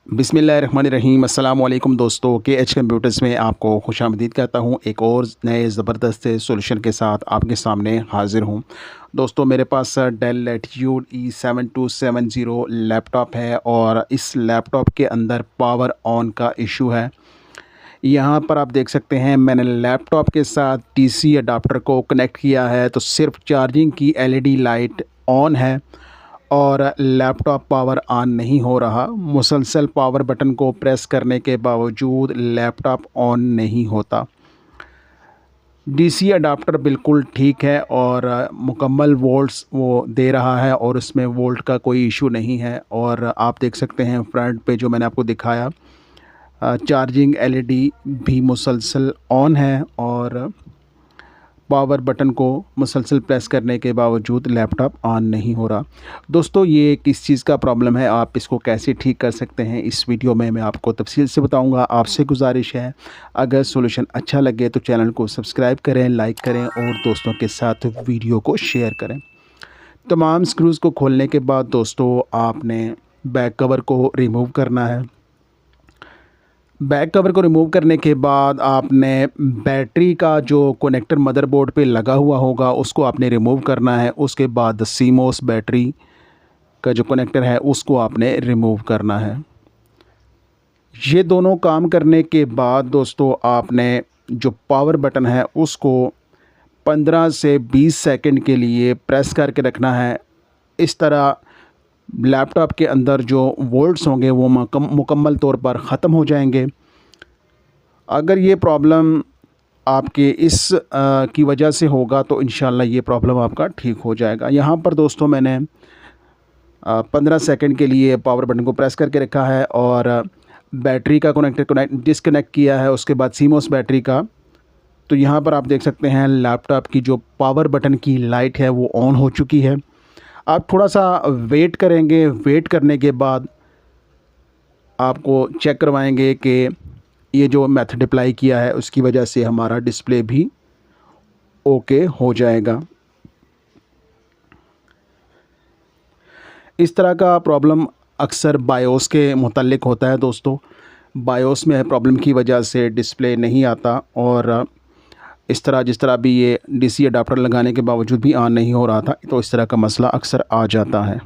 बिस्मिल्लाहिर्रहमानिर्रहीम। अस्सलाम वालेकुम दोस्तों, कंप्यूटर्स में आपको खुशामदीद कहता हूँ। एक और नए ज़बरदस्त सोल्यूशन के साथ आपके सामने हाज़िर हूँ। दोस्तों मेरे पास डेल लैटिट्यूड E7270 लैपटॉप है और इस लैपटॉप के अंदर पावर ऑन का इशू है। यहाँ पर आप देख सकते हैं मैंने लैपटॉप के साथ DC अडाप्टर को कनेक्ट किया है, तो सिर्फ चार्जिंग की LED लाइट ऑन है और लैपटॉप पावर ऑन नहीं हो रहा। मुसलसल पावर बटन को प्रेस करने के बावजूद लैपटॉप ऑन नहीं होता। DC अडाप्टर बिल्कुल ठीक है और मुकम्मल वोल्ट्स वो दे रहा है और उसमें वोल्ट का कोई इशू नहीं है। और आप देख सकते हैं फ्रंट पे जो मैंने आपको दिखाया चार्जिंग LED भी मुसलसल ऑन है और पावर बटन को मुसलसल प्रेस करने के बावजूद लैपटॉप ऑन नहीं हो रहा। दोस्तों ये किस चीज़ का प्रॉब्लम है, आप इसको कैसे ठीक कर सकते हैं, इस वीडियो में मैं आपको तफसील से बताऊंगा। आपसे गुजारिश है अगर सॉल्यूशन अच्छा लगे तो चैनल को सब्सक्राइब करें, लाइक करें और दोस्तों के साथ वीडियो को शेयर करें। तमाम स्क्रूज़ को खोलने के बाद दोस्तों आपने बैक कवर को रिमूव करना है। बैक कवर को रिमूव करने के बाद आपने बैटरी का जो कनेक्टर मदरबोर्ड पे लगा हुआ होगा उसको आपने रिमूव करना है। उसके बाद CMOS बैटरी का जो कनेक्टर है उसको आपने रिमूव करना है। ये दोनों काम करने के बाद दोस्तों आपने जो पावर बटन है उसको 15 से 20 सेकंड के लिए प्रेस करके रखना है। इस तरह लैपटॉप के अंदर जो वोल्ट्स होंगे वो मुकम्मल तौर पर ख़त्म हो जाएंगे। अगर ये प्रॉब्लम आपके इस की वजह से होगा तो इंशाल्लाह ये प्रॉब्लम आपका ठीक हो जाएगा। यहाँ पर दोस्तों मैंने 15 सेकंड के लिए पावर बटन को प्रेस करके रखा है और बैटरी का कनेक्टर डिस्कनेक्ट किया है, उसके बाद CMOS बैटरी का। तो यहाँ पर आप देख सकते हैं लैपटॉप की जो पावर बटन की लाइट है वो ऑन हो चुकी है। आप थोड़ा सा वेट करेंगे, वेट करने के बाद आपको चेक करवाएंगे कि ये जो मेथड अप्लाई किया है उसकी वजह से हमारा डिस्प्ले भी ओके हो जाएगा। इस तरह का प्रॉब्लम अक्सर बायोस के मुतल्लिक होता है दोस्तों। बायोस में प्रॉब्लम की वजह से डिस्प्ले नहीं आता और इस तरह जिस तरह भी ये DC अडाप्टर लगाने के बावजूद भी ऑन नहीं हो रहा था, तो इस तरह का मसला अक्सर आ जाता है।